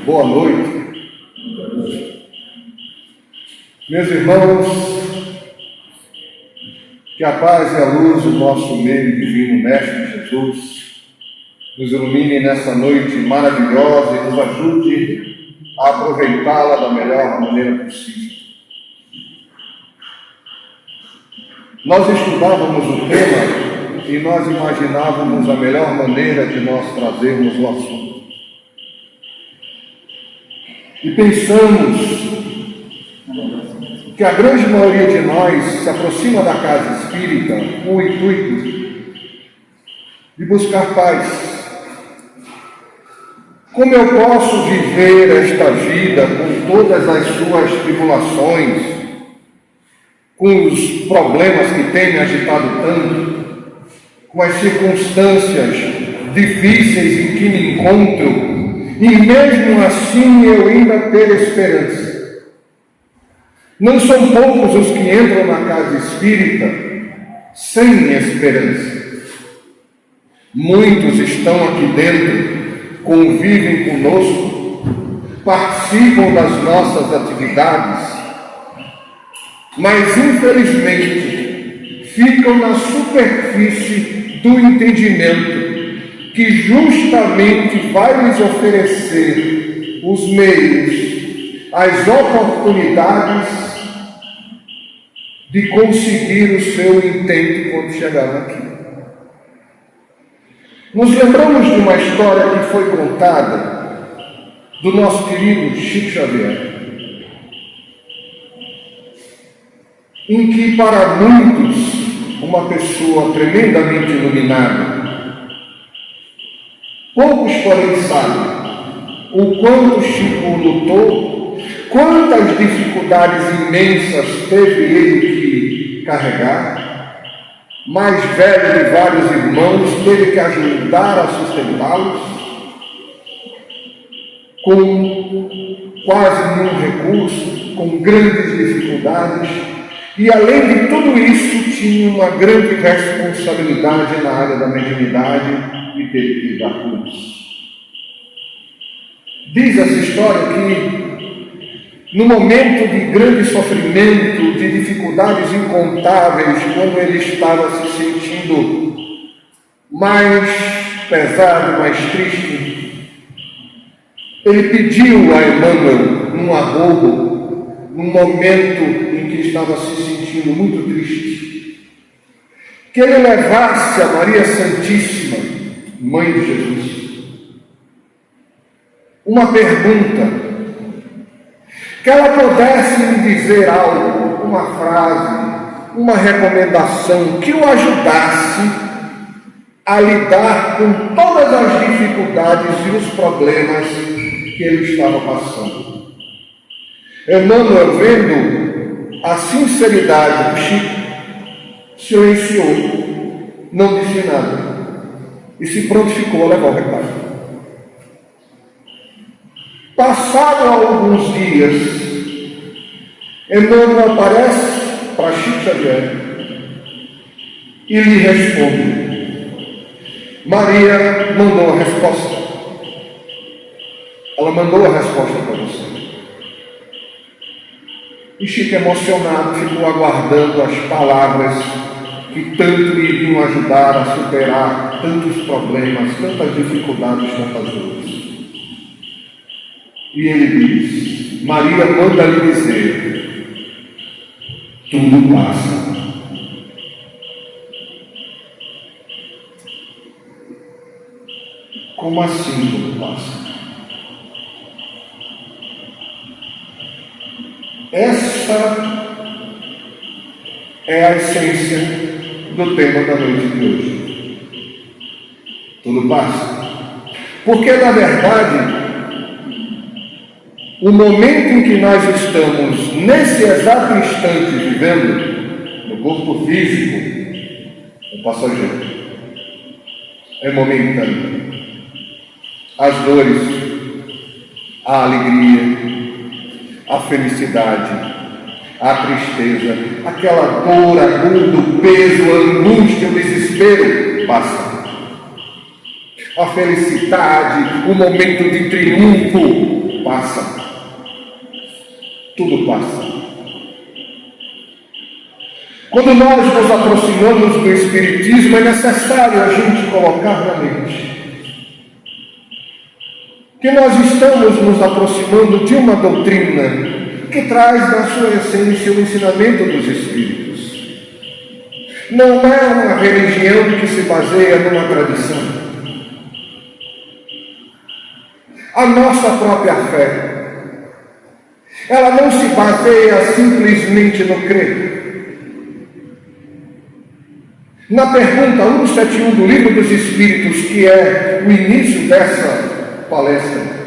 Boa noite. Meus irmãos, que a paz e a luz do nosso meio divino Mestre Jesus nos ilumine nessa noite maravilhosa e nos ajude a aproveitá-la da melhor maneira possível. Nós estudávamos o tema e nós imaginávamos a melhor maneira de nós trazermos o assunto. E pensamos que a grande maioria de nós se aproxima da casa espírita com o intuito de buscar paz. Como eu posso viver esta vida com todas as suas tribulações, com os problemas que têm me agitado tanto, com as circunstâncias difíceis em que me encontro, e mesmo assim eu ainda ter esperança? Não são poucos os que entram na casa espírita sem esperança. Muitos estão aqui dentro, convivem conosco, participam das nossas atividades, mas infelizmente ficam na superfície do entendimento que justamente vai lhes oferecer os meios, as oportunidades de conseguir o seu intento quando chegaram aqui. Nos lembramos de uma história que foi contada do nosso querido Chico Xavier, em que para muitos, uma pessoa tremendamente iluminada, poucos porém sabem o quanto Chico lutou, quantas dificuldades imensas teve ele que carregar, mais velho de vários irmãos, teve que ajudar a sustentá-los, com quase nenhum recurso, com grandes dificuldades, e além de tudo isso, tinha uma grande responsabilidade na área da mediunidade e teve que dar curso. Diz essa história que, no momento de grande sofrimento, de dificuldades incontáveis, quando ele estava se sentindo mais pesado, mais triste, ele pediu a Emmanuel, num arrobo, num momento em que estava se sentindo muito triste, que ele levasse a Maria Santíssima, Mãe de Jesus, uma pergunta, que ela pudesse lhe dizer algo, uma frase, uma recomendação que o ajudasse a lidar com todas as dificuldades e os problemas que ele estava passando. Emmanuel, vendo a sinceridade do Chico, silenciou, não disse nada e se prontificou a levar o recado. Passado alguns dias, Emmanuel aparece para Chico Xavier e lhe responde. Maria mandou a resposta. Ela mandou a resposta para você. E Chico, emocionado, ficou aguardando as palavras que tanto lhe iriam ajudar a superar tantos problemas, tantas dificuldades, tantas dores. E ele diz, Maria manda lhe dizer, tudo passa. Como assim tudo passa? Essa é a essência do tema da noite de hoje. Tudo passa. Porque, na verdade, o momento em que nós estamos, nesse exato instante, vivendo, no corpo físico, é passageiro. É momentâneo. As dores, a alegria, a felicidade, a tristeza, aquela dor aguda, o peso, a angústia, o desespero, passa. A felicidade, o momento de triunfo, tudo passa. Tudo passa. Quando nós nos aproximamos do Espiritismo, é necessário a gente colocar na mente que nós estamos nos aproximando de uma doutrina que traz na sua essência o ensinamento dos Espíritos. Não é uma religião que se baseia numa tradição. A nossa própria fé, ela não se baseia simplesmente no crer. Na pergunta 171 do Livro dos Espíritos, que é o início dessa palestra,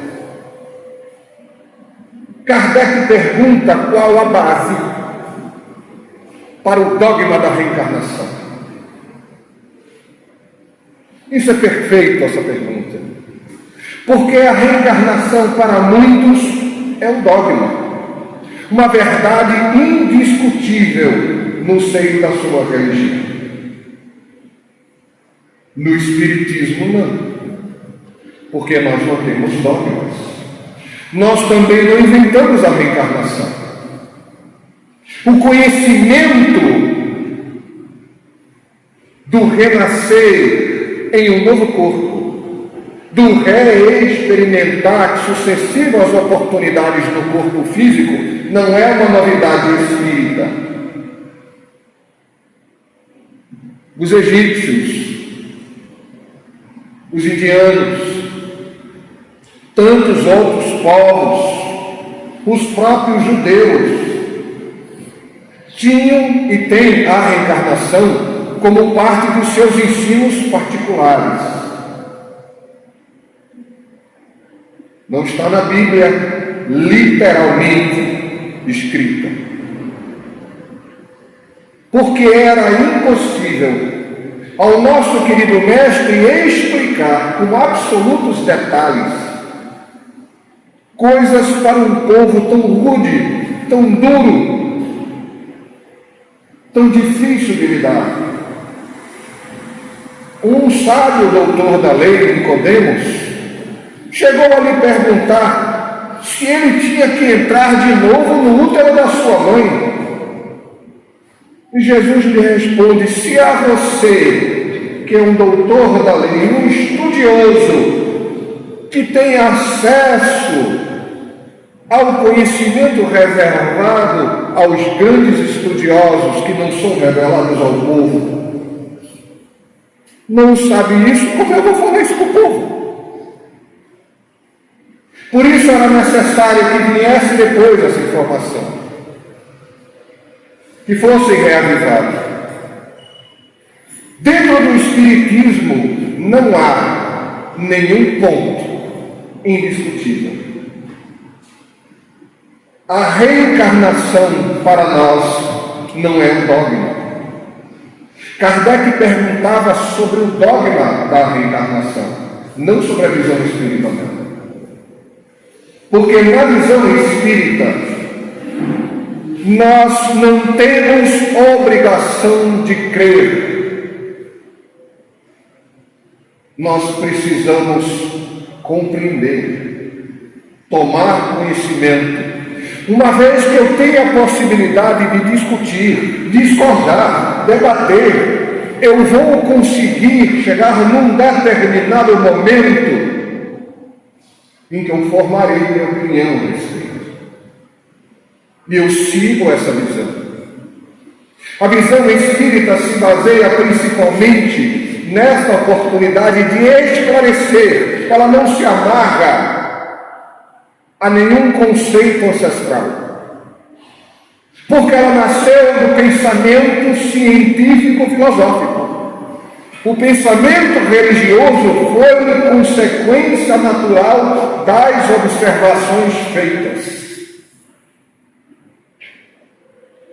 Kardec pergunta qual a base para o dogma da reencarnação. Isso é perfeito, essa pergunta. Porque a reencarnação para muitos é um dogma, uma verdade indiscutível no seio da sua religião. No Espiritismo, não. Porque nós não temos dogmas. Nós também não inventamos a reencarnação. O conhecimento do renascer em um novo corpo, do reexperimentar sucessivas oportunidades no corpo físico, não é uma novidade espírita. Os egípcios, os indianos, tantos outros povos, os próprios judeus, tinham e têm a reencarnação como parte dos seus ensinos particulares. Não está na Bíblia literalmente escrita. Porque era impossível ao nosso querido mestre explicar com absolutos detalhes coisas para um povo tão rude, tão duro, tão difícil de lidar. Um sábio doutor da lei, Nicodemos, chegou a lhe perguntar se ele tinha que entrar de novo no útero da sua mãe. E Jesus lhe responde: se a você, que é um doutor da lei, um estudioso, que tem acesso ao conhecimento reservado aos grandes estudiosos que não são revelados ao povo, não sabe isso, como eu vou falar isso para o povo? Por isso era necessário que viesse depois essa informação, que fosse reavivado. Dentro do Espiritismo não há nenhum ponto indiscutível. A reencarnação para nós não é um dogma. Kardec perguntava sobre o dogma da reencarnação, não sobre a visão espírita. Porque na visão espírita nós não temos obrigação de crer. Nós precisamos compreender, tomar conhecimento. Uma vez que eu tenho a possibilidade de discutir, discordar, debater, eu vou conseguir chegar num determinado momento em que eu formarei minha opinião a respeito. E eu sigo essa visão. A visão espírita se baseia principalmente nesta oportunidade de esclarecer. Ela não se amarra a nenhum conceito ancestral, porque ela nasceu do pensamento científico-filosófico. O pensamento religioso foi consequência natural das observações feitas.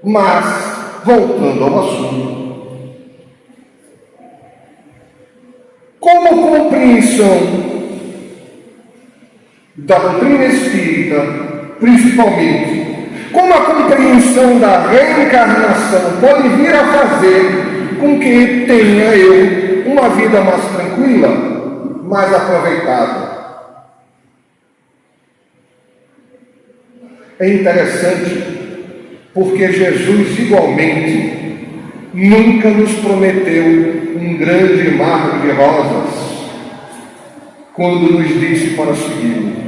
Mas, voltando ao assunto, como compreensão da doutrina espírita, principalmente, como a compreensão da reencarnação pode vir a fazer com que tenha eu uma vida mais tranquila, mais aproveitada. É interessante, porque Jesus igualmente nunca nos prometeu um grande mar de rosas quando nos disse para segui-lo.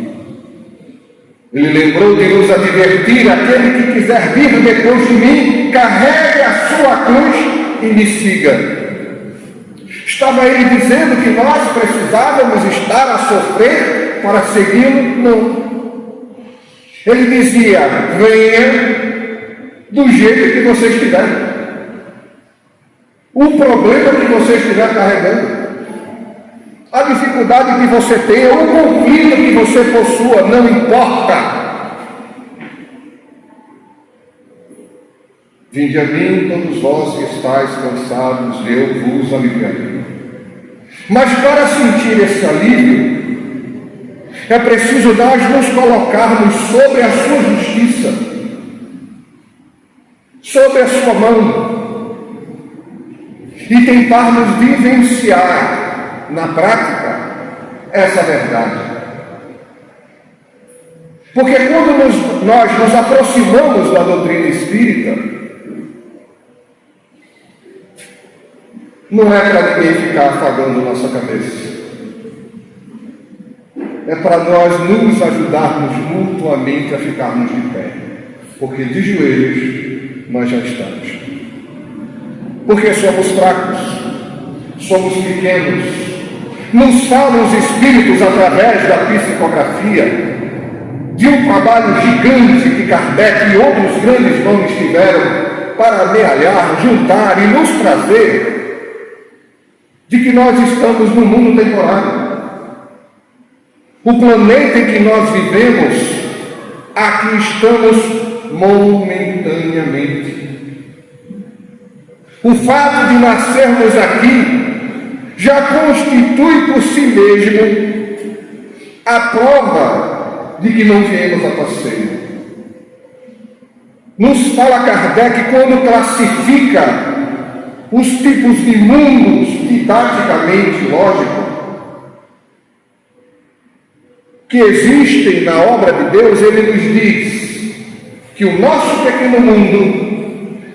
Ele lembrou de nos advertir: aquele que quiser vir depois de mim, carregue a sua cruz e me siga. Estava ele dizendo que nós precisávamos estar a sofrer para segui-lo? Não. Ele dizia: venha do jeito que você estiver. O problema que você estiver carregando, a dificuldade que você tenha, o conflito que você possua, não importa. Vinde a mim, todos vós que estáis cansados, eu vos aliviarei. Mas para sentir esse alívio, é preciso nós nos colocarmos sobre a sua justiça, sobre a sua mão, e tentarmos vivenciar na prática essa verdade. Porque quando nós nos aproximamos da doutrina espírita, não é para ninguém ficar afagando nossa cabeça. É para nós nos ajudarmos mutuamente a ficarmos de pé. Porque de joelhos nós já estamos. Porque somos fracos, somos pequenos. Nos falam os espíritos através da psicografia de um trabalho gigante que Kardec e outros grandes nomes tiveram para amealhar, juntar e nos trazer de que nós estamos no mundo temporário. O planeta em que nós vivemos, aqui estamos momentaneamente. O fato de nascermos aqui já constitui por si mesmo a prova de que não viemos a passeio. Nos fala Kardec, quando classifica os tipos de mundos, didaticamente, lógico, que existem na obra de Deus, ele nos diz que o nosso pequeno mundo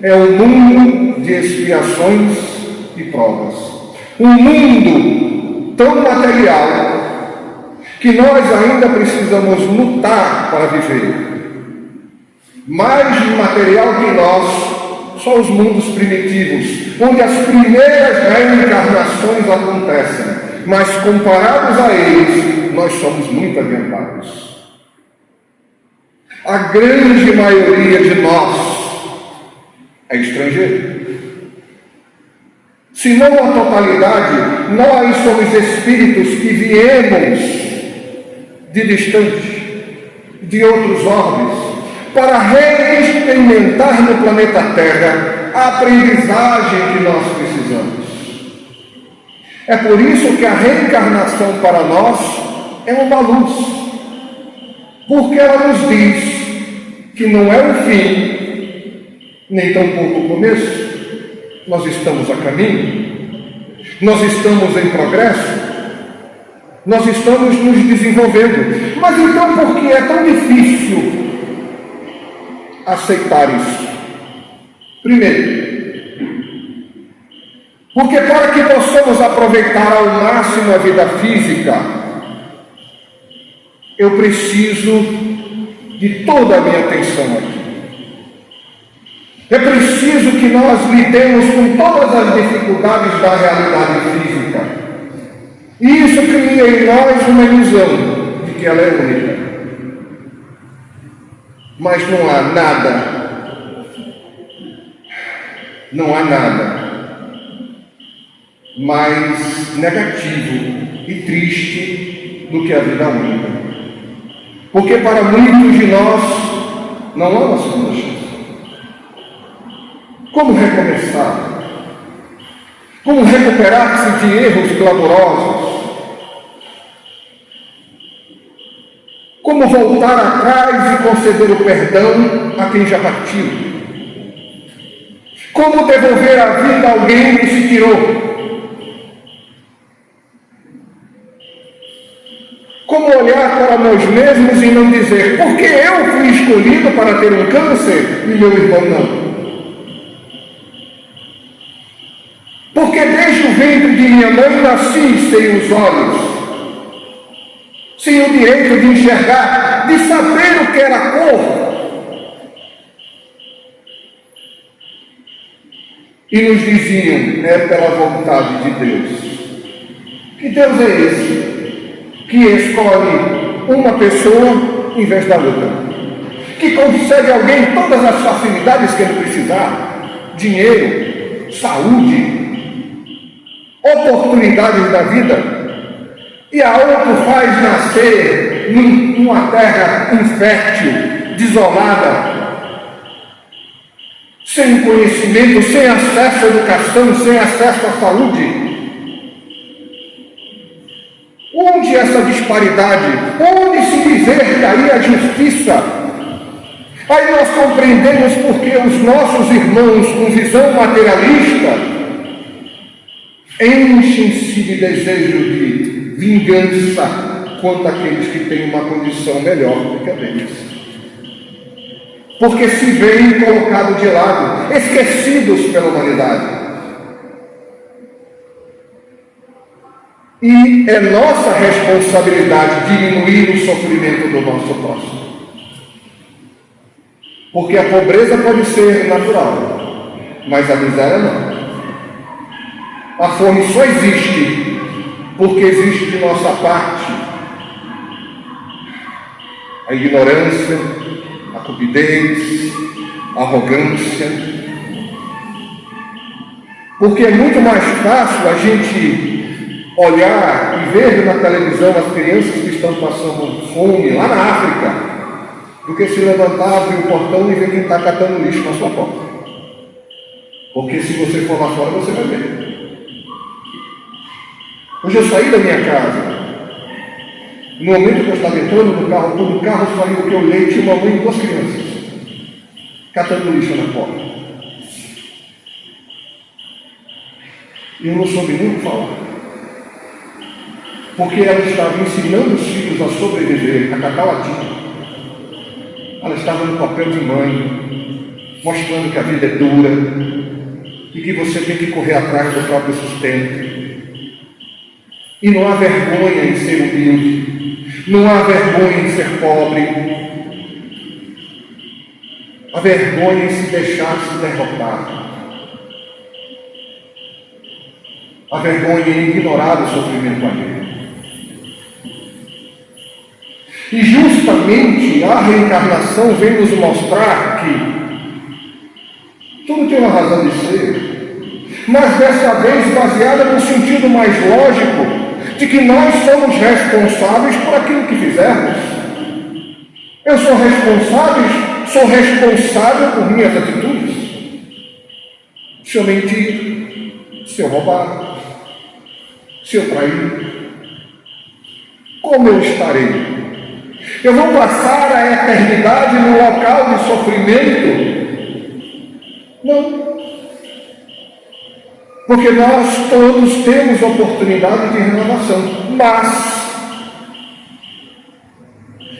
é um mundo de expiações e provas. Um mundo tão material que nós ainda precisamos lutar para viver. Mais material que nós, só os mundos primitivos, onde as primeiras reencarnações acontecem, mas comparados a eles, nós somos muito adiantados. A grande maioria de nós é estrangeiro. Se não a totalidade, nós somos espíritos que viemos de distante, de outros orbes, para reexperimentar no planeta Terra a aprendizagem que nós precisamos. É por isso que a reencarnação para nós é uma luz, porque ela nos diz que não é o fim, nem tampouco o começo. Nós estamos a caminho, nós estamos em progresso, nós estamos nos desenvolvendo. Mas então por que é tão difícil aceitar isso? Primeiro, porque para que possamos aproveitar ao máximo a vida física, eu preciso de toda a minha atenção aqui. É preciso que nós lidemos com todas as dificuldades da realidade física. E isso cria em nós uma ilusão de que ela é única. Mas não há nada mais negativo e triste do que a vida única. Porque para muitos de nós não há uma segunda chance. Como recomeçar? Como recuperar-se de erros clamorosos? Como voltar atrás e conceder o perdão a quem já partiu? Como devolver a vida a alguém que se tirou? Como olhar para nós mesmos e não dizer, porque eu fui escolhido para ter um câncer e meu irmão não? Porque desde o ventre de minha mãe nasci sem os olhos, sem o direito de enxergar, de saber o que era cor. E nos diziam, é pela vontade de Deus. Que Deus é esse que escolhe uma pessoa em vez da outra? Que concede a alguém todas as facilidades que ele precisar, dinheiro, saúde, oportunidades da vida, e a outra faz nascer numa terra infértil, desolada, sem conhecimento, sem acesso à educação, sem acesso à saúde. Onde essa disparidade? Onde se dizer que aí a justiça? Aí nós compreendemos porque os nossos irmãos com visão materialista enchem-se de desejo de vingança contra aqueles que têm uma condição melhor do que a deles. Porque se veem colocados de lado, esquecidos pela humanidade. E é nossa responsabilidade diminuir o sofrimento do nosso próximo. Porque a pobreza pode ser natural, mas a miséria não. A fome só existe porque existe de nossa parte a ignorância, a cupidez, a arrogância. Porque é muito mais fácil a gente olhar e ver na televisão as crianças que estão passando fome lá na África, do que se levantar, abrir o portão e ver quem está catando lixo na sua porta. Porque se você for lá fora, você vai ver. Hoje eu saí da minha casa. No momento que eu estava entrando no carro, quando o carro saiu, que eu olhei, tinha uma mãe e duas crianças catando lixo na porta. E eu não soube nem o que falar. Porque ela estava ensinando os filhos a sobreviver, a catar latinha. Ela estava no papel de mãe, mostrando que a vida é dura e que você tem que correr atrás do próprio sustento. E não há vergonha em ser humilde, não há vergonha em ser pobre, há vergonha em se deixar se derrotar. A vergonha em ignorar o sofrimento alheio. E justamente a reencarnação vem nos mostrar que tudo tem uma razão de ser, mas dessa vez baseada no sentido mais lógico de que nós somos responsáveis por aquilo que fizermos. Eu sou responsável por minhas atitudes. Se eu mentir, se eu roubar, se eu trair, como eu estarei? Eu vou passar a eternidade no local de sofrimento? Não. Porque nós todos temos oportunidade de renovação. Mas,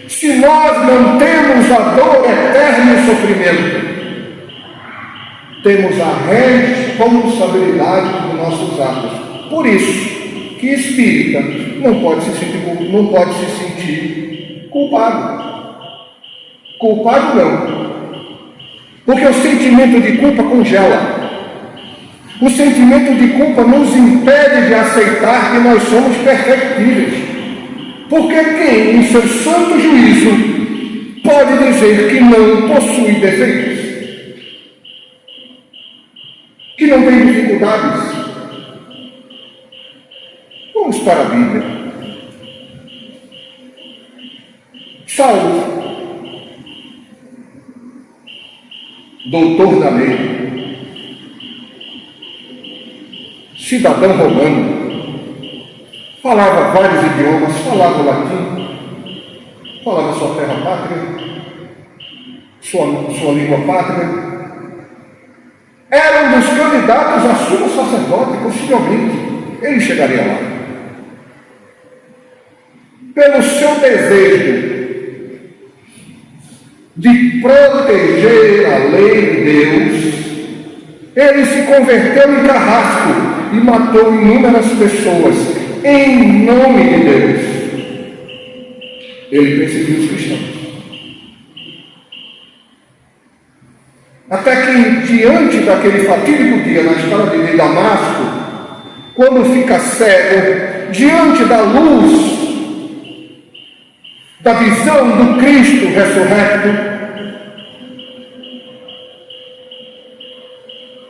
se nós não temos a dor eterna e o sofrimento, temos a responsabilidade dos nossos atos. Por isso, que espírita não pode se sentir culpado. Culpado não. Porque o sentimento de culpa congela. O sentimento de culpa nos impede de aceitar que nós somos perfectíveis. Porque quem, em seu santo juízo, pode dizer que não possui defeitos? Que não tem dificuldades? Vamos para a Bíblia. Saulo, doutor da lei, cidadão romano, falava vários idiomas, falava latim, falava sua terra pátria, sua língua pátria. Era um dos candidatos a sumo sacerdote, possivelmente. Ele chegaria lá. pelo seu desejo de proteger a lei de Deus, ele se converteu em carrasco e matou inúmeras pessoas em nome de Deus. Ele perseguiu os cristãos. Até que, diante daquele fatídico dia na estrada de Damasco, quando fica cego, diante da luz, da visão do Cristo ressurreto,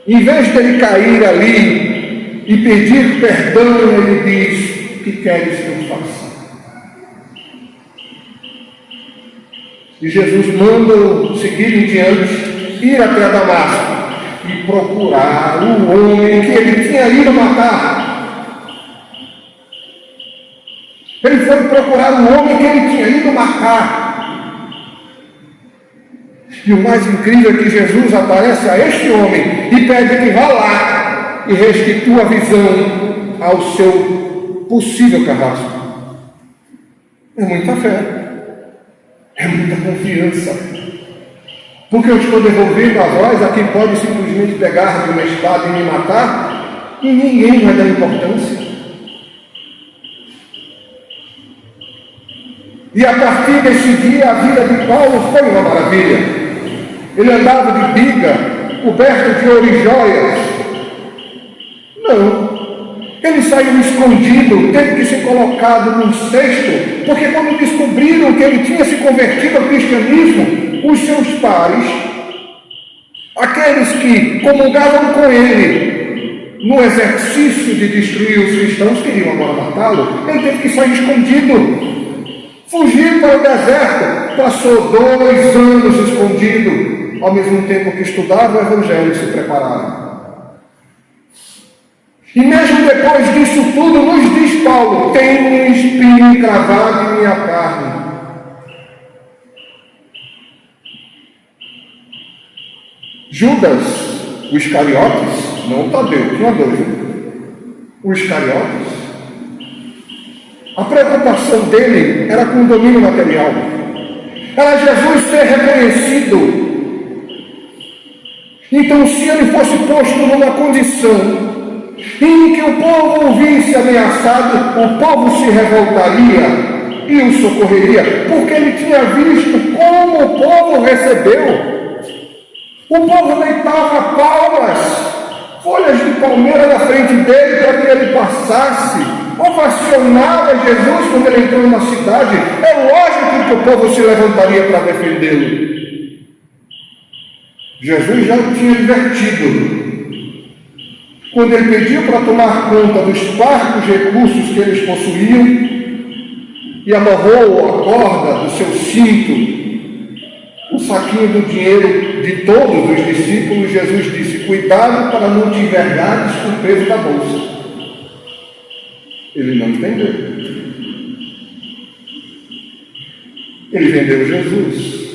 em vez dele cair ali e pedir perdão, ele diz: que queres que eu faça? E Jesus manda seguir em diante, ir até Damasco e procurar o homem que ele tinha ido matar. Ele foi procurar o homem que ele tinha ido matar. E o mais incrível é que Jesus aparece a este homem e pede que vá lá e restitua a visão ao seu possível carrasco. É muita fé, é muita confiança. Porque eu estou devolvendo a voz a quem pode simplesmente pegar de uma espada e me matar, e ninguém vai dar importância. E a partir desse dia, a vida de Paulo foi uma maravilha. Ele andava de biga, coberto de ouro e joias. Não. Ele saiu escondido, teve que ser colocado num cesto, porque quando descobriram que ele tinha se convertido ao cristianismo, os seus pares, aqueles que comungavam com ele no exercício de destruir os cristãos, queriam agora matá-lo. Ele teve que sair escondido, fugir para o deserto, passou 2 anos escondido, ao mesmo tempo que estudava o Evangelho e se preparava. E mesmo depois disso tudo, nos diz Paulo: tenho um espinho encravado em minha carne. Judas, o Iscariotes, não o Tadeu, tinha 2, o Iscariotes, a preocupação dele era com o domínio material, era Jesus ser reconhecido. Então, se ele fosse posto numa condição em que o povo o visse ameaçado, o povo se revoltaria e o socorreria, porque ele tinha visto como o povo recebeu. O povo deitava palmas, folhas de palmeira na frente dele para que ele passasse, ovacionava Jesus quando ele entrou na cidade. É lógico que o povo se levantaria para defendê-lo. Jesus já o tinha advertido. Quando ele pediu para tomar conta dos parcos recursos que eles possuíam e amarrou a corda do seu cinto, o saquinho do dinheiro de todos os discípulos, Jesus disse: cuidado para não te envergares com o peso da bolsa. Ele não entendeu. Ele vendeu Jesus.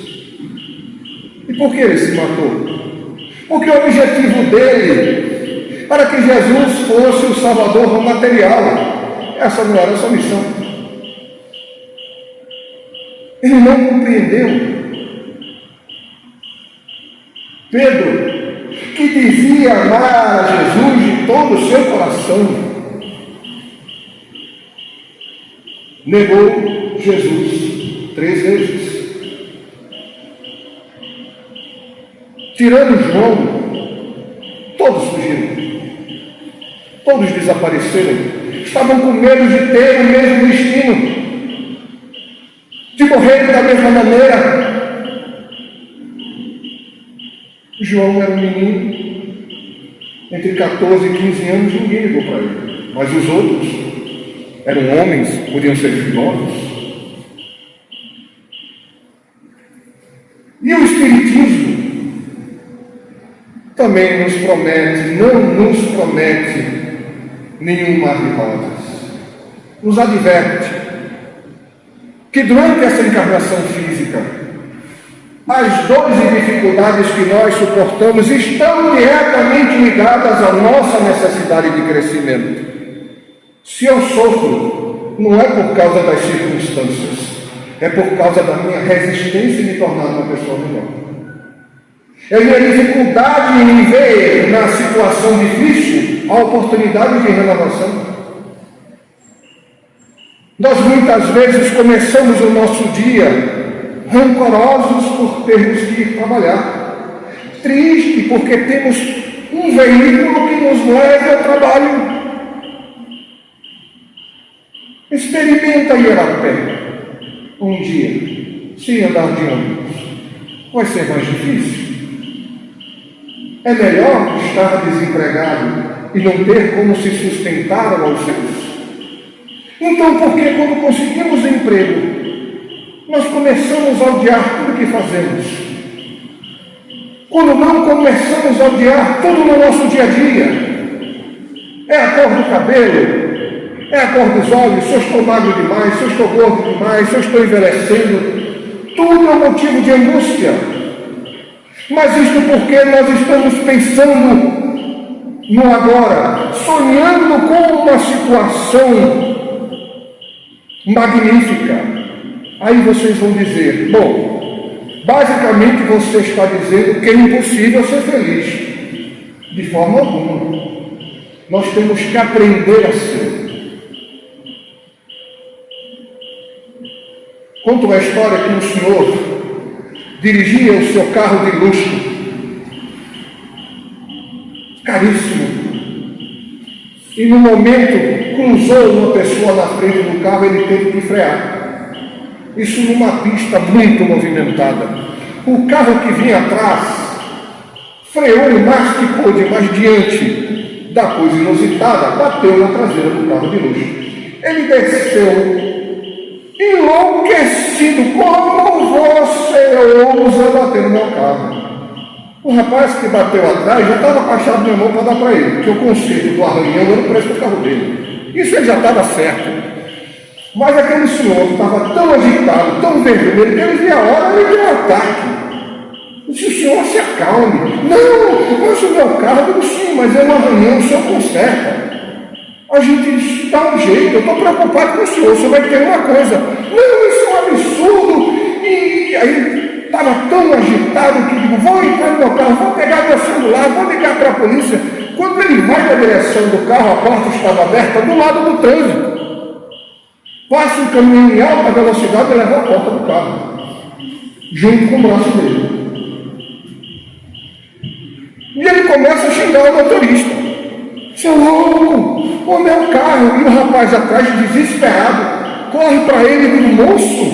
E por que ele se matou? Porque o objetivo dele era que Jesus fosse o Salvador material. Essa não era a sua missão. Ele não compreendeu. Pedro, que dizia amar a Jesus de todo o seu coração, negou Jesus 3 vezes. Tirando João, todos fugiram, todos desapareceram, estavam com medo de ter o mesmo destino, de morrer da mesma maneira. João era um menino, entre 14 e 15 anos, ninguém ligou para ele. Mas os outros eram homens, podiam ser filósofos. E o Espiritismo também nos promete, não nos promete nenhum mar de rosas. Nos adverte que durante essa encarnação física, as dores e dificuldades que nós suportamos estão diretamente ligadas à nossa necessidade de crescimento. Se eu sofro, não é por causa das circunstâncias, é por causa da minha resistência em me tornar uma pessoa melhor. É a minha dificuldade em ver na situação difícil a oportunidade de renovação. Nós muitas vezes começamos o nosso dia rancorosos por termos que ir trabalhar, triste porque temos um veículo que nos leva ao trabalho. Experimenta ir a pé um dia, sem andar de ônibus. Vai ser mais difícil. É melhor estar desempregado e não ter como se sustentar aos seus. Então, por que quando conseguimos emprego, nós começamos a odiar tudo que fazemos? Quando não começamos a odiar tudo no nosso dia a dia? É a cor do cabelo? É a cor dos olhos? Se eu estou magro demais, se eu estou gordo demais, se eu estou envelhecendo? Tudo é motivo de angústia. Mas isto porque nós estamos pensando no agora, sonhando com uma situação magnífica. Aí vocês vão dizer, bom, basicamente você está dizendo que é impossível ser feliz. De forma alguma. Nós temos que aprender a ser. Conto a história que um senhor dirigia o seu carro de luxo, caríssimo, e no momento cruzou uma pessoa na frente do carro, ele teve que frear. Isso numa pista muito movimentada. O carro que vinha atrás freou o mais que pôde, mas diante da coisa inusitada, bateu na traseira do carro de luxo. Ele desceu enlouquecido. Como você ousa bater no meu carro? O rapaz que bateu atrás já estava com a chave na mão para dar para ele, porque o conserto do arranhão era o preço do carro dele. Isso ele já estava certo. Mas aquele senhor estava tão agitado, tão vermelho, que ele via a hora de um ataque. Disse, o senhor se acalme. Não, mas o meu carro, eu digo, sim, mas é um arranhão, o senhor conserta. A gente dá um jeito, eu estou preocupado com o senhor vai ter uma coisa. Não, isso é um absurdo. E aí estava tão agitado que digo, vou entrar no meu carro, vou pegar meu celular, vou ligar para a polícia. Quando ele vai na direção do carro, a porta estava aberta do lado do trânsito. Passa um caminhão em alta velocidade e leva a porta do carro, junto com o braço dele. E ele começa a xingar o motorista. Seu louco, o meu carro. E o rapaz atrás, desesperado, corre para ele e diz, moço,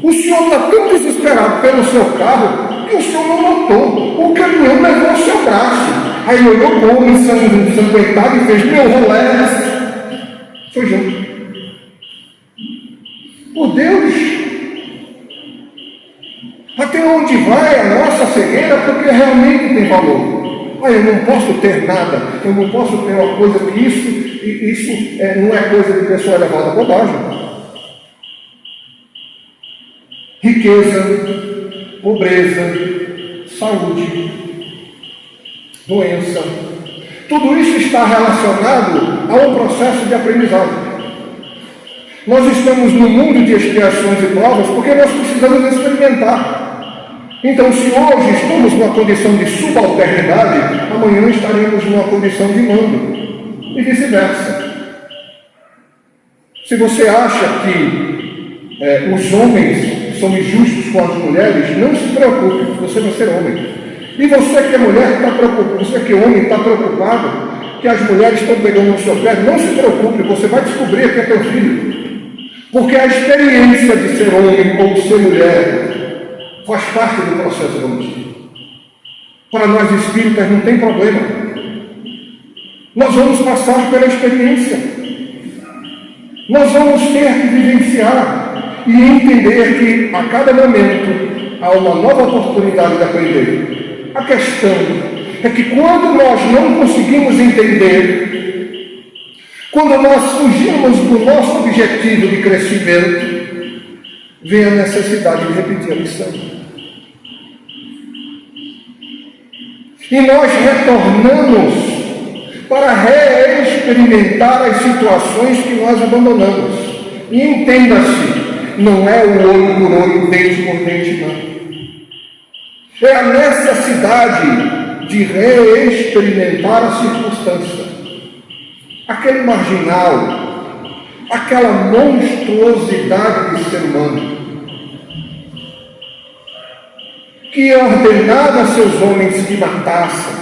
o senhor está tão desesperado pelo seu carro que o senhor não notou. O caminhão levou o seu braço. Aí ele olhou o homem ensanguentado e fez, meu Rolex. Foi junto. Por Deus, até onde vai a nossa cegueira, porque realmente tem valor. Eu não posso ter nada, eu não posso ter uma coisa que isso não é coisa de pessoa elevada a bobagem. Riqueza, pobreza, saúde, doença, tudo isso está relacionado a um processo de aprendizado. Nós estamos no mundo de expiações e provas porque nós precisamos experimentar. Então, se hoje estamos numa condição de subalternidade, amanhã estaremos numa condição de mando, e vice-versa. Se você acha que os homens são injustos com as mulheres, não se preocupe, você vai ser homem. E você que é mulher está preocupado, você que é homem está preocupado que as mulheres estão pegando no seu pé, não se preocupe, você vai descobrir que é teu filho. Porque a experiência de ser homem ou de ser mulher faz parte do processo evolutivo. Para nós espíritas não tem problema. Nós vamos passar pela experiência. Nós vamos ter que vivenciar e entender que a cada momento há uma nova oportunidade de aprender. A questão é que quando nós não conseguimos entender, quando nós fugimos do nosso objetivo de crescimento, vem a necessidade de repetir a lição. E nós retornamos para reexperimentar as situações que nós abandonamos. E entenda-se, não é o olho por olho, dente por dente, não. É a necessidade de reexperimentar a circunstância. Aquele marginal, aquela monstruosidade de ser humano, que ordenava a seus homens que matassem,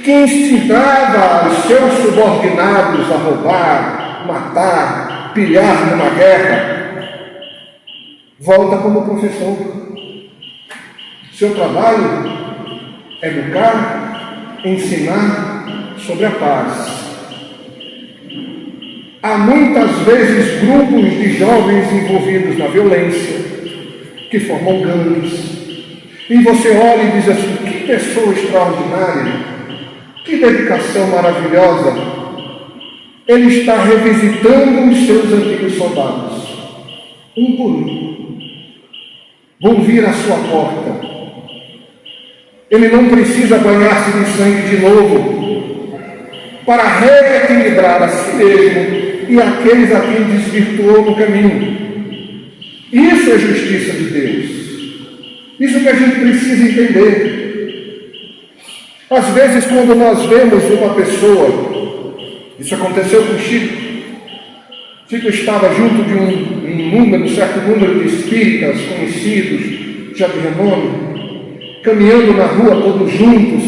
que instigava os seus subordinados a roubar, matar, pilhar numa guerra, volta como professor. Seu trabalho é educar, ensinar sobre a paz. Há muitas vezes grupos de jovens envolvidos na violência, que formam gangues. E você olha e diz assim, que pessoa extraordinária, que dedicação maravilhosa. Ele está revisitando os seus antigos soldados, um por um. Vão vir à sua porta. Ele não precisa banhar-se de sangue de novo para reequilibrar a si mesmo e aqueles a quem desvirtuou no caminho. Isso é justiça de Deus. Isso que a gente precisa entender. Às vezes, quando nós vemos uma pessoa, isso aconteceu com Chico. Chico estava junto de um certo número de espíritas conhecidos, já de renome, caminhando na rua todos juntos,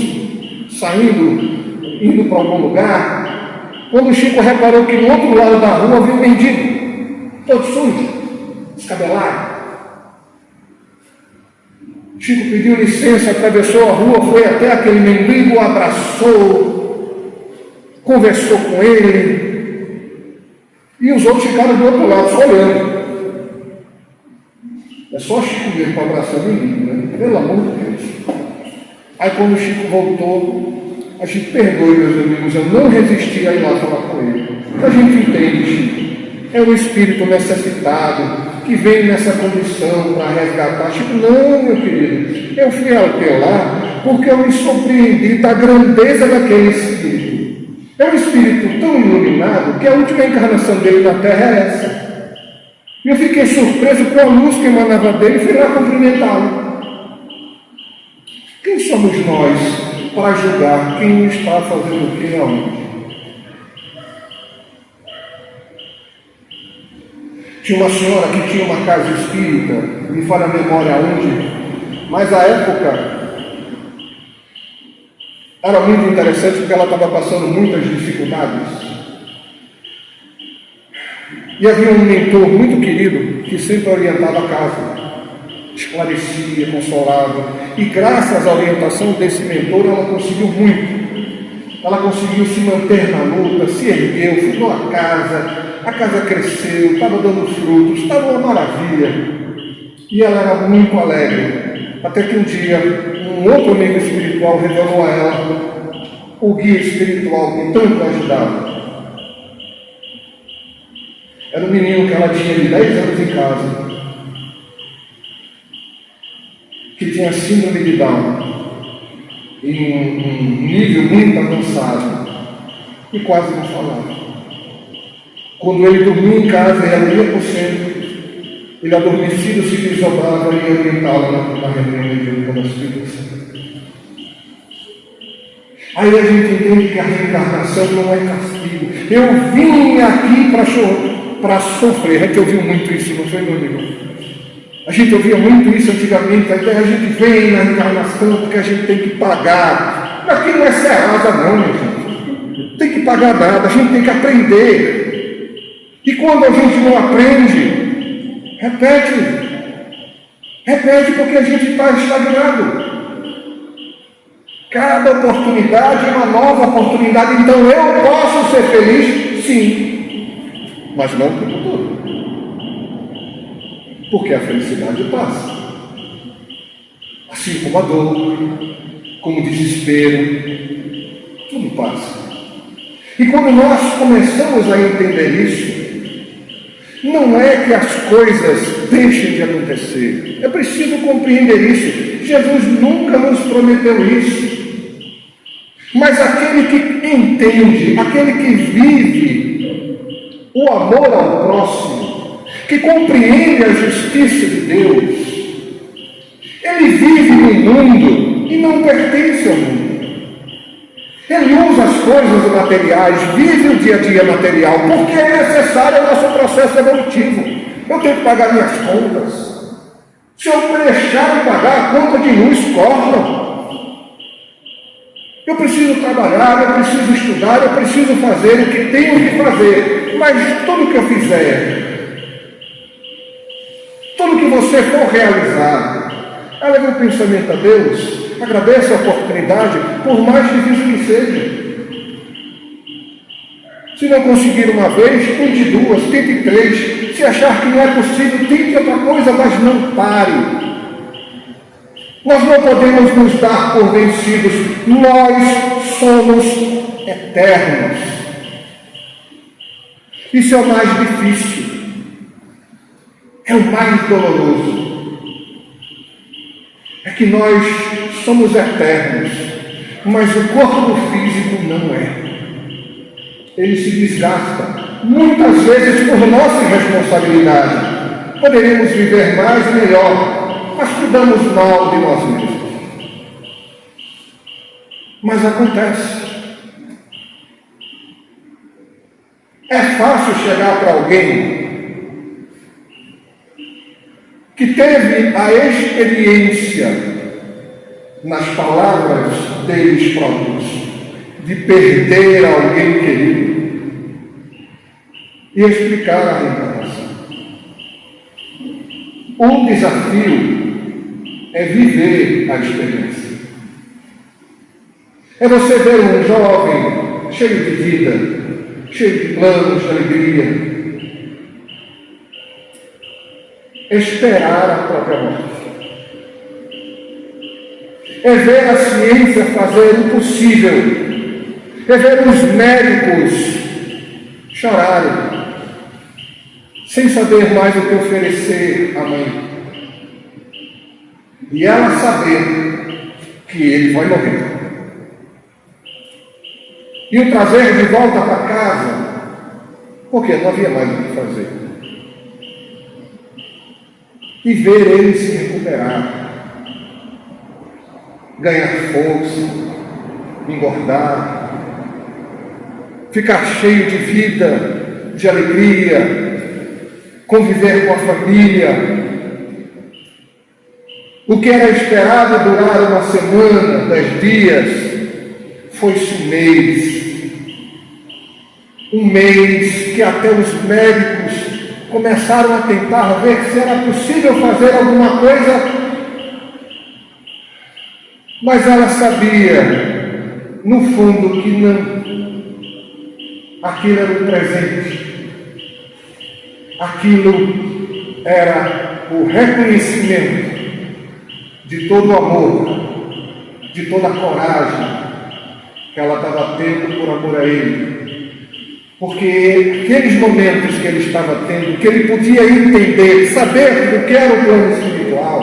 indo para algum lugar, quando o Chico reparou que no outro lado da rua havia um mendigo, todo sujo, descabelado. Chico pediu licença, atravessou a rua, foi até aquele mendigo, abraçou, conversou com ele, e os outros ficaram do outro lado, só olhando. É só Chico mesmo para abraçar o mendigo, né? Pelo amor de Deus. Aí quando o Chico voltou, a gente perdoe, meus amigos, eu não resisti a ir lá falar com ele. A gente entende, Chico. É um espírito necessitado, que vem nessa condição para resgatar. Chico, não, meu querido. Eu fui até lá porque eu me surpreendi da grandeza daquele espírito. É um espírito tão iluminado que a última encarnação dele na Terra é essa. E eu fiquei surpreso com a luz que emanava dele e fui lá cumprimentá-lo. Quem somos nós para julgar quem está fazendo o que realmente? Tinha uma senhora que tinha uma casa espírita, me falha a memória onde, mas a época era muito interessante porque ela estava passando muitas dificuldades. E havia um mentor muito querido que sempre orientava a casa, esclarecia, consolava. E graças à orientação desse mentor, ela conseguiu muito. Ela conseguiu se manter na luta, se ergueu, fundou a casa cresceu, estava dando frutos, estava uma maravilha. E ela era muito alegre. Até que um dia, um outro amigo espiritual revelou a ela o guia espiritual que tanto ajudava. Era um menino que ela tinha de 10 anos em casa, que tinha síndrome de Down, em um nível muito avançado, e quase não falava. Quando ele dormia em casa, ela ia para o centro, ele adormecido se desdobrava e orientava na reunião de Deus Espírito Santo. Aí a gente entende que a reencarnação não é castigo. Eu vim aqui para sofrer. A gente ouviu muito isso, não foi, meu amigo? A gente ouvia muito isso antigamente. Até a gente vem na reencarnação porque a gente tem que pagar. Aqui não é serrada não, minha gente. Não tem que pagar nada, a gente tem que aprender. E quando a gente não aprende, repete porque a gente está estagnado. Cada oportunidade é uma nova oportunidade. Então eu posso ser feliz? Sim. Mas não o tempo todo. Porque a felicidade passa. Assim como a dor, como o desespero, tudo passa. E quando nós começamos a entender isso, não é que as coisas deixem de acontecer. É preciso compreender isso. Jesus nunca nos prometeu isso. Mas aquele que entende, aquele que vive o amor ao próximo, que compreende a justiça de Deus, ele vive no mundo e não pertence ao mundo. Ele usa as coisas materiais, vive o dia a dia material, porque é necessário ao nosso processo evolutivo. Eu tenho que pagar minhas contas. Se eu deixar de pagar, a conta de luz corta. Eu preciso trabalhar, eu preciso estudar, eu preciso fazer o que tenho que fazer. Mas tudo que eu fizer, tudo que você for realizar, leve um pensamento a Deus, agradeça a oportunidade, por mais difícil que seja. Se não conseguir uma vez, tente duas, tente três. Se achar que não é possível, tente outra coisa, mas não pare. Nós não podemos nos dar por vencidos. Nós somos eternos. Isso é o mais difícil. É o mais doloroso. É que nós somos eternos, mas o corpo físico não é. Ele se desgasta, muitas vezes por nossa irresponsabilidade. Poderíamos viver mais e melhor, mas cuidamos mal de nós mesmos. Mas acontece. É fácil chegar para alguém que teve a experiência, nas palavras deles próprios, de perder alguém querido e explicar a reencarnação. O desafio é viver a experiência. É você ver um jovem cheio de vida, cheio de planos, de alegria, esperar a própria morte. É ver a ciência fazer o impossível. É ver os médicos chorarem, sem saber mais o que oferecer à mãe. E ela saber que ele vai morrer. E o trazer de volta para casa, porque não havia mais o que fazer. E ver ele se recuperar, ganhar força, engordar, ficar cheio de vida, de alegria, conviver com a família. O que era esperado durar uma semana, 10 dias, foi-se um mês. Um mês que até os médicos começaram a tentar ver se era possível fazer alguma coisa, mas ela sabia, no fundo, que não. Aquilo era um presente. Aquilo era o reconhecimento de todo o amor, de toda a coragem que ela estava tendo por amor a ele. Porque aqueles momentos que ele estava tendo, que ele podia entender, saber do que era o plano espiritual,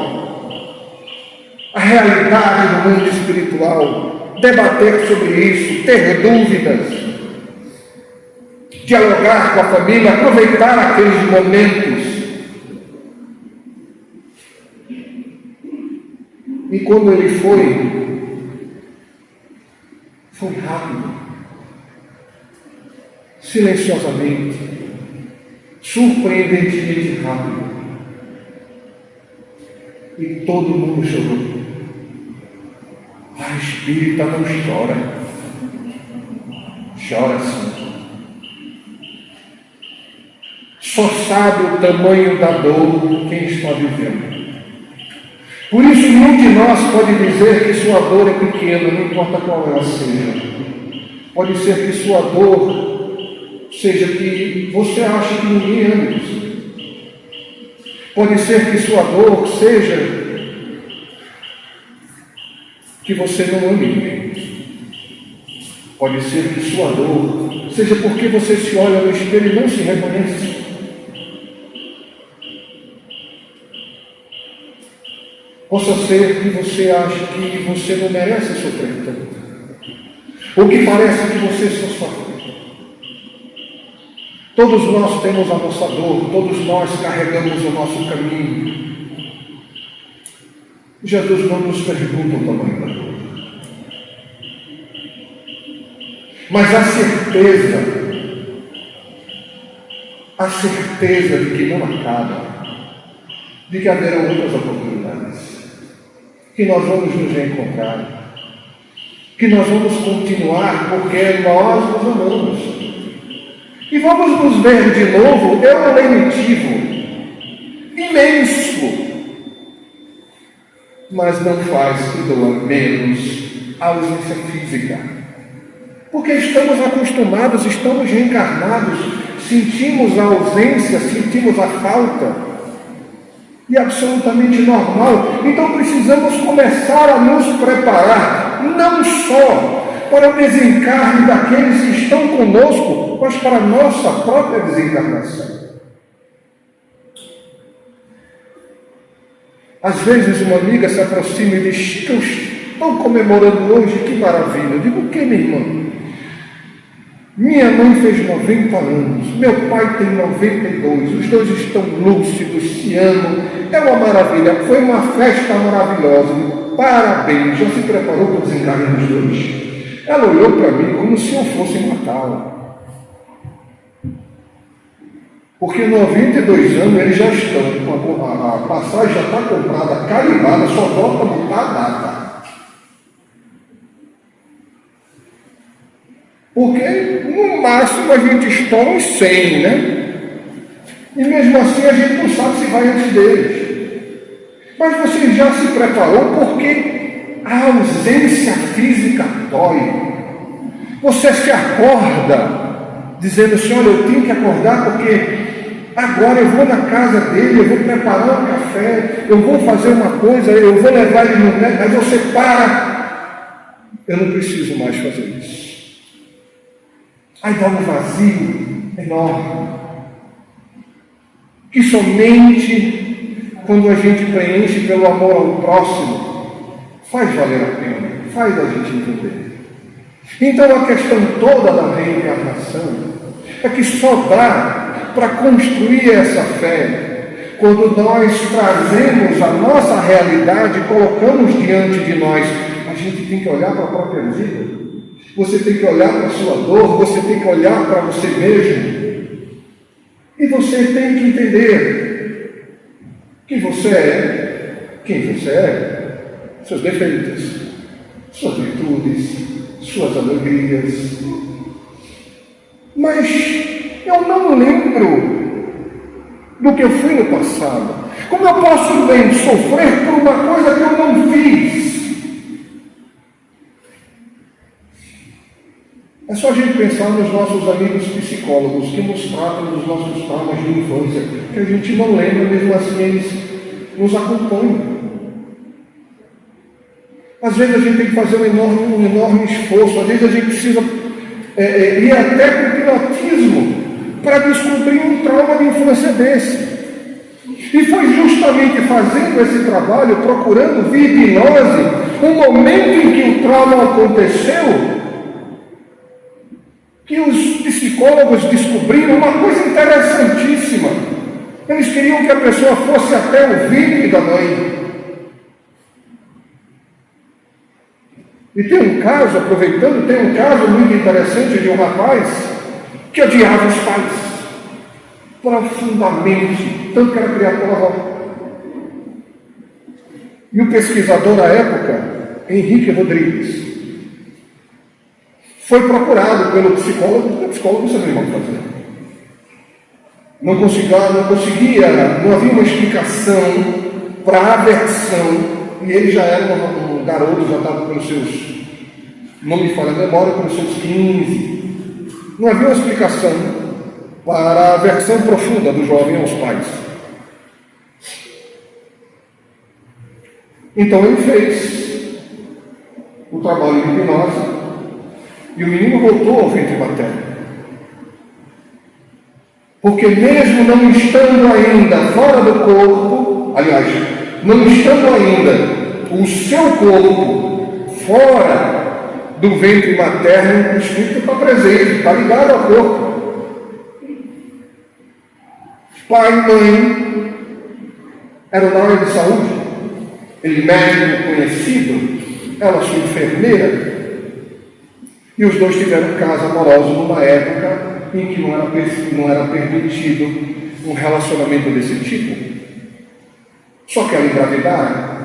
a realidade do mundo espiritual, debater sobre isso, ter dúvidas, dialogar com a família, aproveitar aqueles momentos. E quando ele foi rápido, silenciosamente, surpreendentemente rápido. E todo mundo chorou. A espírita não chora. Chora sim. Só sabe o tamanho da dor quem está vivendo. Por isso, nenhum de nós pode dizer que sua dor é pequena, não importa qual ela seja. Pode ser que sua dor seja que você acha que ninguém ama você. Pode ser que sua dor seja que você não ama ninguém. Pode ser que sua dor seja porque você se olha no espelho e não se reconhece. Possa ser que você ache que você não merece sofrer tanto. Ou que parece que você só sofre. Todos nós temos a nossa dor, todos nós carregamos o nosso caminho. Jesus não nos pergunta o tamanho da dor, mas a certeza de que não acaba, de que haverão outras oportunidades, que nós vamos nos reencontrar, que nós vamos continuar porque nós nos amamos. E vamos nos ver de novo, é um lenitivo imenso, mas não faz que doa menos a ausência física. Porque estamos acostumados, estamos reencarnados, sentimos a ausência, sentimos a falta. E é absolutamente normal. Então precisamos começar a nos preparar, não só para o desencarne daqueles que estão conosco, mas para a nossa própria desencarnação. Às vezes uma amiga se aproxima e diz: Chico, estão comemorando hoje, que maravilha. Eu digo: o que, minha irmã? Minha mãe fez 90 anos, meu pai tem 92, os dois estão lúcidos, se amam, é uma maravilha, foi uma festa maravilhosa, parabéns, já se preparou para o desencarne dos dois? Ela olhou para mim como se eu fosse matá-la. Porque 92 anos eles já estão, a passagem já está comprada, carimbada, só volta a botar a data. Porque no máximo a gente estoura uns 100, né? E mesmo assim a gente não sabe se vai antes deles. Mas você já se preparou porque a ausência física dói. Você se acorda dizendo assim: olha, eu tenho que acordar porque agora eu vou na casa dele, eu vou preparar um café, eu vou fazer uma coisa, eu vou levar ele no médico. Aí você para, eu não preciso mais fazer isso. Aí dá um vazio enorme, que somente quando a gente preenche pelo amor ao próximo, faz valer a pena, faz a gente entender. Então a questão toda da reencarnação é que só dá para construir essa fé quando nós trazemos a nossa realidade e colocamos diante de nós. A gente tem que olhar para a própria vida. Você tem que olhar para a sua dor, você tem que olhar para você mesmo. E você tem que entender que você é quem você é, seus defeitos, suas virtudes, suas alegrias. Mas eu não lembro do que eu fui no passado. Como eu posso bem sofrer por uma coisa que eu não fiz? É só a gente pensar nos nossos amigos psicólogos que nos tratam dos nossos traumas de infância, que a gente não lembra, mesmo assim eles nos acompanham. Às vezes a gente tem que fazer um enorme esforço, às vezes a gente precisa ir até para o hipnotismo para descobrir um trauma de infância desse. E foi justamente fazendo esse trabalho, procurando via hipnose, um momento em que o trauma aconteceu, que os psicólogos descobriram uma coisa interessantíssima. Eles queriam que a pessoa fosse até o ventre da mãe. E tem um caso, aproveitando, tem um caso muito interessante de um rapaz que odiava os pais profundamente, tanto que era criado pela avó. E o pesquisador da época, Henrique Rodrigues, foi procurado pelo psicólogo, porque o psicólogo não sabia o que fazer. Não havia uma explicação para a aversão, e ele já era um garoto, já estava pelos seus, não me falha a memória, pelos seus 15. Não havia uma explicação para a aversão profunda do jovem aos pais. Então ele fez o trabalho de hipnose, e o menino voltou ao ventre materno. Porque mesmo não estando ainda fora do corpo, aliás, não estando ainda o seu corpo fora do ventre materno, o espírito está presente, está ligado ao corpo. Pai e mãe eram da área de saúde, ele médico conhecido, ela sua enfermeira, e os dois tiveram um caso amoroso numa época em que não era permitido um relacionamento desse tipo. Só que ela engravidaram.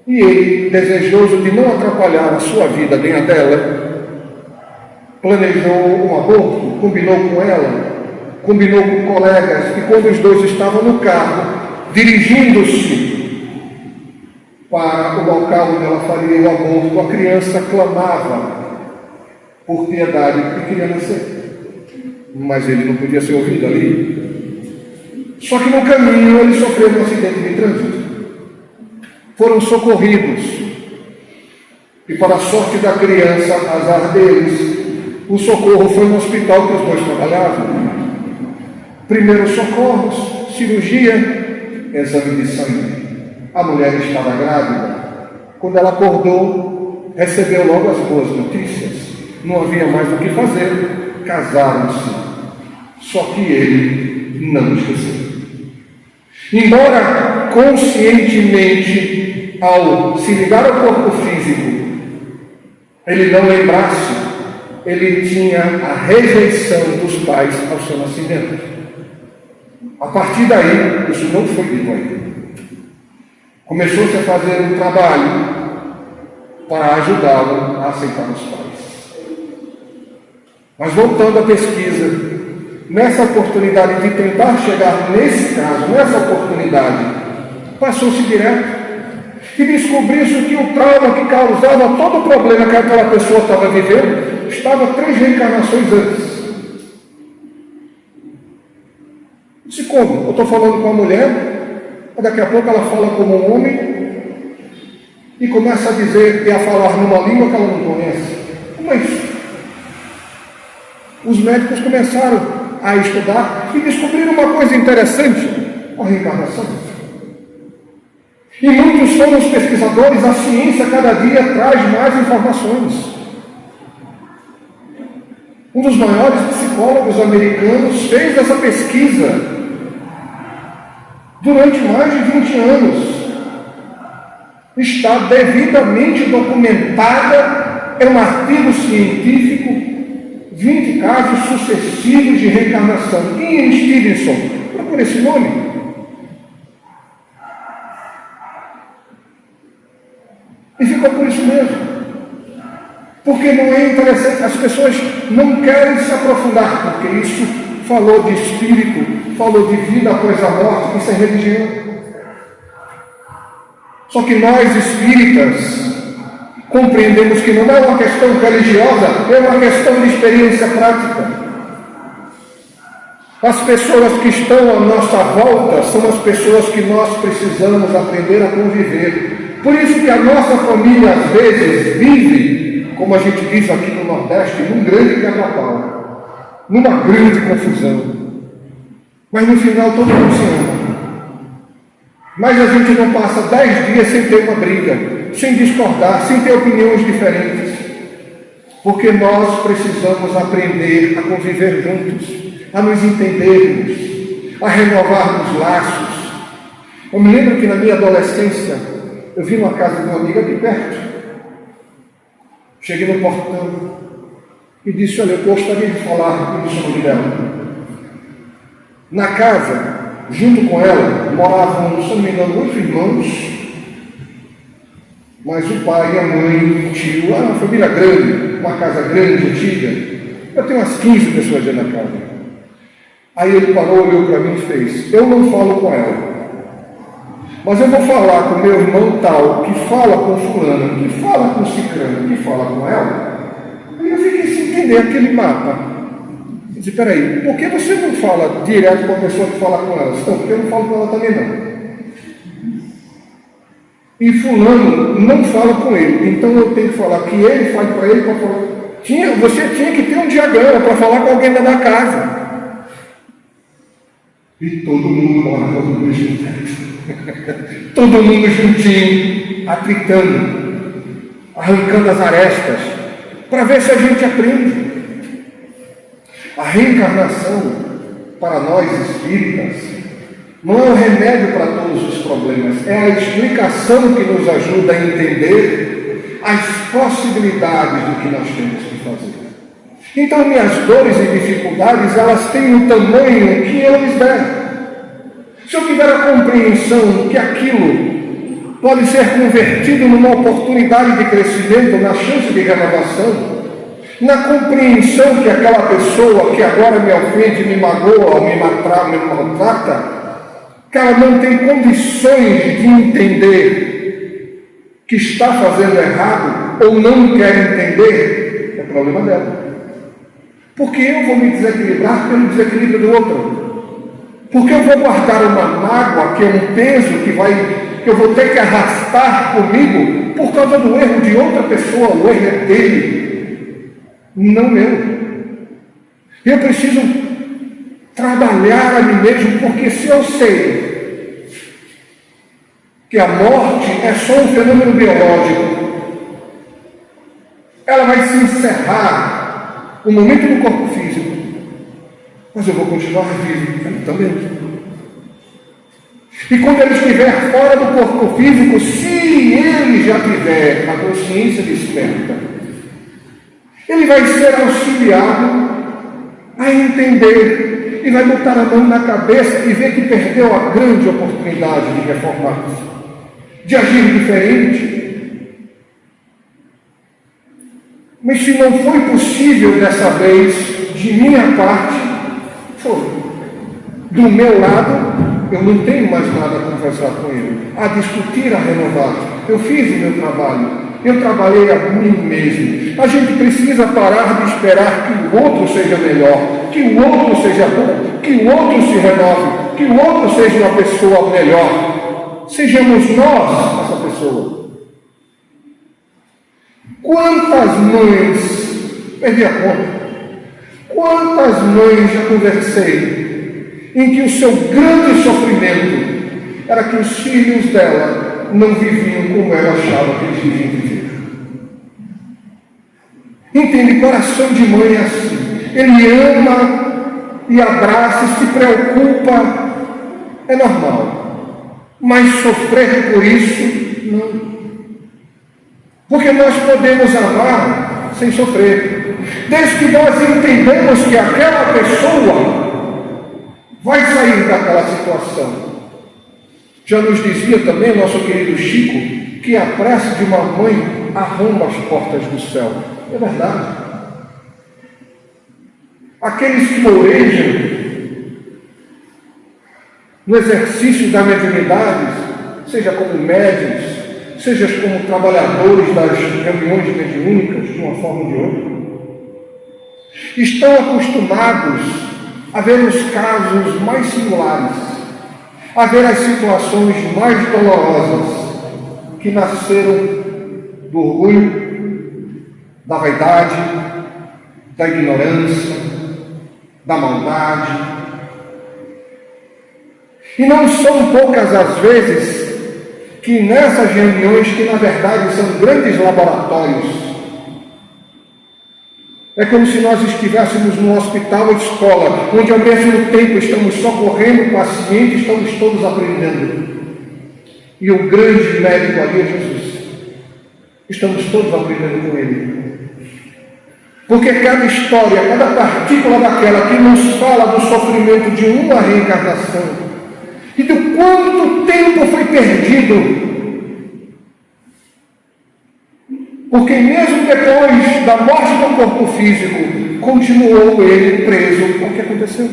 E ele, desejoso de não atrapalhar a sua vida nem a dela, planejou um aborto, combinou com ela, combinou com colegas, e quando os dois estavam no carro, dirigindo-se para o local onde ela faria o aborto, a criança clamava por piedade e queria nascer. Mas ele não podia ser ouvido ali. Só que no caminho ele sofreu um acidente de trânsito. Foram socorridos. E para a sorte da criança, azar deles, o socorro foi no hospital que os dois trabalhavam. Primeiros socorros, cirurgia, exame de sangue. A mulher estava grávida. Quando ela acordou, recebeu logo as boas notícias. Não havia mais o que fazer. Casaram-se. Só que ele não esqueceu. Embora conscientemente, ao se ligar ao corpo físico, ele não lembrasse, ele tinha a rejeição dos pais ao seu nascimento. A partir daí, isso não foi dito ainda. Começou-se a fazer um trabalho para ajudá-lo a aceitar os pais. Mas voltando à pesquisa, nessa oportunidade de tentar chegar nesse caso, nessa oportunidade, passou-se direto e descobriu-se que o trauma que causava todo o problema que aquela pessoa estava vivendo estava 3 reencarnações antes. Disse como? Eu estou falando com a mulher, daqui a pouco ela fala como um homem e começa a dizer e a falar numa língua que ela não conhece. Como é isso? Os médicos começaram a estudar e descobriram uma coisa interessante: a reencarnação. E muitos são os pesquisadores, a ciência cada dia traz mais informações. Um dos maiores psicólogos americanos fez essa pesquisa durante mais de 20 anos. Está devidamente documentada, é um artigo científico, 20 casos sucessivos de reencarnação. Ian Stevenson, procura esse nome. E ficou por isso mesmo. Porque não é interessante, as pessoas não querem se aprofundar, porque isso falou de espírito, falou de vida após a morte, isso é religião. Só que nós espíritas compreendemos que não é uma questão religiosa, é uma questão de experiência prática. As pessoas que estão à nossa volta são as pessoas que nós precisamos aprender a conviver. Por isso que a nossa família, às vezes, vive, como a gente diz aqui no Nordeste, num grande quebra-pau, numa grande confusão. Mas no final todo mundo se ama. Mas a gente não passa 10 dias sem ter uma briga, sem discordar, sem ter opiniões diferentes. Porque nós precisamos aprender a conviver juntos, a nos entendermos, a renovarmos laços. Eu me lembro que na minha adolescência, eu vi uma casa de uma amiga aqui perto. Cheguei no portão e disse: olha, eu gostaria de falar com o nome dela. Na casa, junto com ela, moravam, se não me engano, 8 irmãos, mas o pai, a mãe, o tio, era uma família grande, uma casa grande, antiga. Eu tenho umas 15 pessoas dentro da casa. Aí ele parou, olhou para mim e fez: eu não falo com ela, mas eu vou falar com meu irmão tal, que fala com fulano, que fala com cicrano, que fala com ela. Aí eu fiquei sem entender aquele mapa. Eu disse: peraí, por que você não fala direto com a pessoa que fala com ela? Não, porque eu não falo com ela também não. E fulano não fala com ele, então eu tenho que falar que ele fale para ele, para falar. Você tinha que ter um diagrama para falar com alguém da casa. E todo mundo morava no mesmo teto. Todo mundo juntinho, aplicando, arrancando as arestas, para ver se a gente aprende. A reencarnação para nós espíritas, não é o remédio para todos os problemas, é a explicação que nos ajuda a entender as possibilidades do que nós temos que fazer. Então, minhas dores e dificuldades, elas têm o tamanho que eu lhes der. Se eu tiver a compreensão que aquilo pode ser convertido numa oportunidade de crescimento, na chance de renovação, na compreensão que aquela pessoa que agora me ofende, me magoa, me maltrata, que ela não tem condições de entender que está fazendo errado ou não quer entender, é problema dela. Porque eu vou me desequilibrar pelo desequilíbrio do outro. Porque eu vou guardar uma mágoa, que é um peso que eu vou ter que arrastar comigo por causa do erro de outra pessoa, o erro é dele, não meu. Eu preciso trabalhar a mim mesmo, porque se eu sei que a morte é só um fenômeno biológico, ela vai se encerrar no momento do corpo físico, mas eu vou continuar vivo também. E quando ele estiver fora do corpo físico, se ele já tiver a consciência desperta, ele vai ser auxiliado a entender e vai botar a mão na cabeça e ver que perdeu a grande oportunidade de reformar-se, de agir diferente. Mas se não foi possível dessa vez, de minha parte, foi. Do meu lado, eu não tenho mais nada a conversar com ele, a discutir, a renovar. Eu fiz o meu trabalho, eu trabalhei a mim mesmo. A gente precisa parar de esperar que o outro seja melhor, que o outro seja bom, que o outro se renove, que o outro seja uma pessoa melhor. Sejamos nós essa pessoa. Quantas mães, perdi a conta, quantas mães já conversei em que o seu grande sofrimento era que os filhos dela não viviam como ela achava que eles deviam viver. Entende? Coração de mãe é assim. Ele ama e abraça e se preocupa. É normal. Mas sofrer por isso, não. Porque nós podemos amar sem sofrer. Desde que nós entendemos que aquela pessoa vai sair daquela situação. Já nos dizia também o nosso querido Chico que a prece de uma mãe arromba as portas do céu. É verdade. Aqueles que orejam no exercício da mediunidade, seja como médiuns, seja como trabalhadores das reuniões mediúnicas, de uma forma ou de outra, estão acostumados a ver os casos mais singulares, a ver as situações mais dolorosas que nasceram do orgulho, da vaidade, da ignorância, da maldade. E não são poucas as vezes que nessas reuniões, que na verdade são grandes laboratórios, é como se nós estivéssemos num hospital ou escola, onde ao mesmo tempo estamos socorrendo o paciente, estamos todos aprendendo. E o grande médico ali é Jesus. Estamos todos aprendendo com ele. Porque cada história, cada partícula daquela que nos fala do sofrimento de uma reencarnação e do quanto tempo foi perdido. Porque mesmo depois da morte do corpo físico, continuou ele preso ao que aconteceu.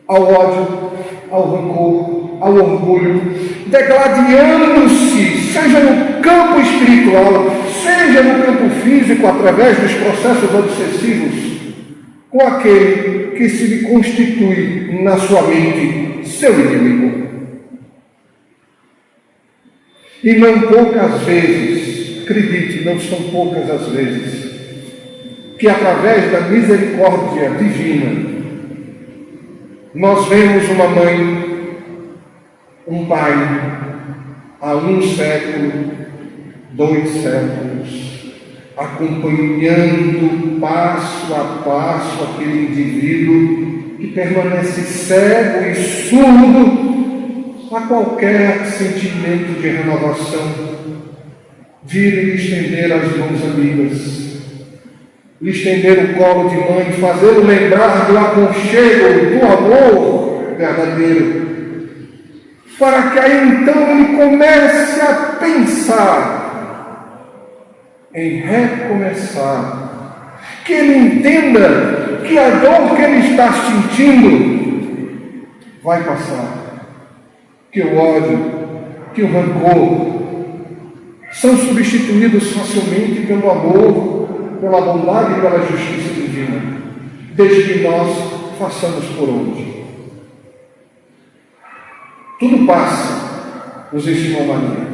Ao ódio, ao rancor, ao orgulho, degladiando-se, seja no campo espiritual, seja no campo físico, através dos processos obsessivos, com aquele que se lhe constitui na sua mente seu inimigo. E não poucas vezes, acredite, não são poucas as vezes, que através da misericórdia divina, nós vemos uma mãe, um pai, há 1 século, 2 séculos, acompanhando passo a passo aquele indivíduo que permanece cego e surdo a qualquer sentimento de renovação, vir e lhe estender as mãos amigas, lhe estender o colo de mãe, fazê-lo lembrar do aconchego, do amor verdadeiro, para que aí então ele comece a pensar em recomeçar, que ele entenda que a dor que ele está sentindo vai passar, que o ódio, que o rancor são substituídos facilmente pelo amor, pela bondade e pela justiça divina, desde que nós façamos por onde. Tudo passa, nos ensinou Maria.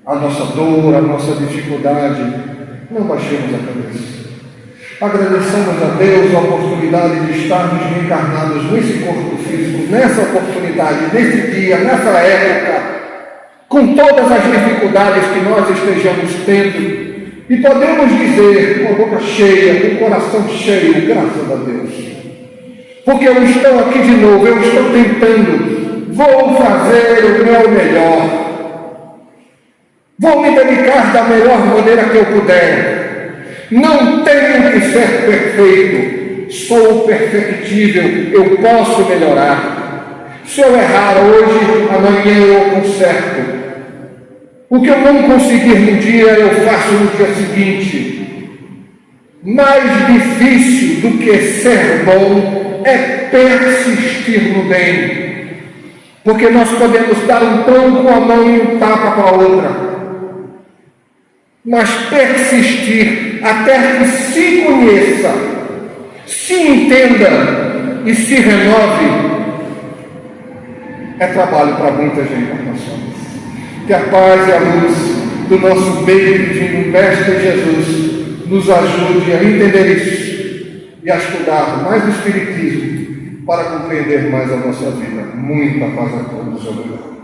A nossa dor, a nossa dificuldade, não baixemos a cabeça. Agradeçamos a Deus a oportunidade de estarmos reencarnados nesse corpo físico, nessa oportunidade, nesse dia, nessa época, com todas as dificuldades que nós estejamos tendo, e podemos dizer, com a boca cheia, com o coração cheio, graças a Deus, porque eu estou aqui de novo, eu estou tentando, vou fazer o meu melhor, vou me dedicar da melhor maneira que eu puder, não tenho que ser perfeito, sou perfectível, eu posso melhorar. Se eu errar hoje, amanhã eu conserto. O que eu não conseguir no dia, eu faço no dia seguinte. Mais difícil do que ser bom é persistir no bem. Porque nós podemos dar um pão com a mão e um tapa com a outra. Mas persistir até que se conheça, se entenda e se renove, é trabalho para muitas reencarnações. Que a paz e a luz do nosso bem divino Mestre Jesus nos ajude a entender isso e a estudar mais o Espiritismo para compreender mais a nossa vida. Muita paz a todos. Obrigado.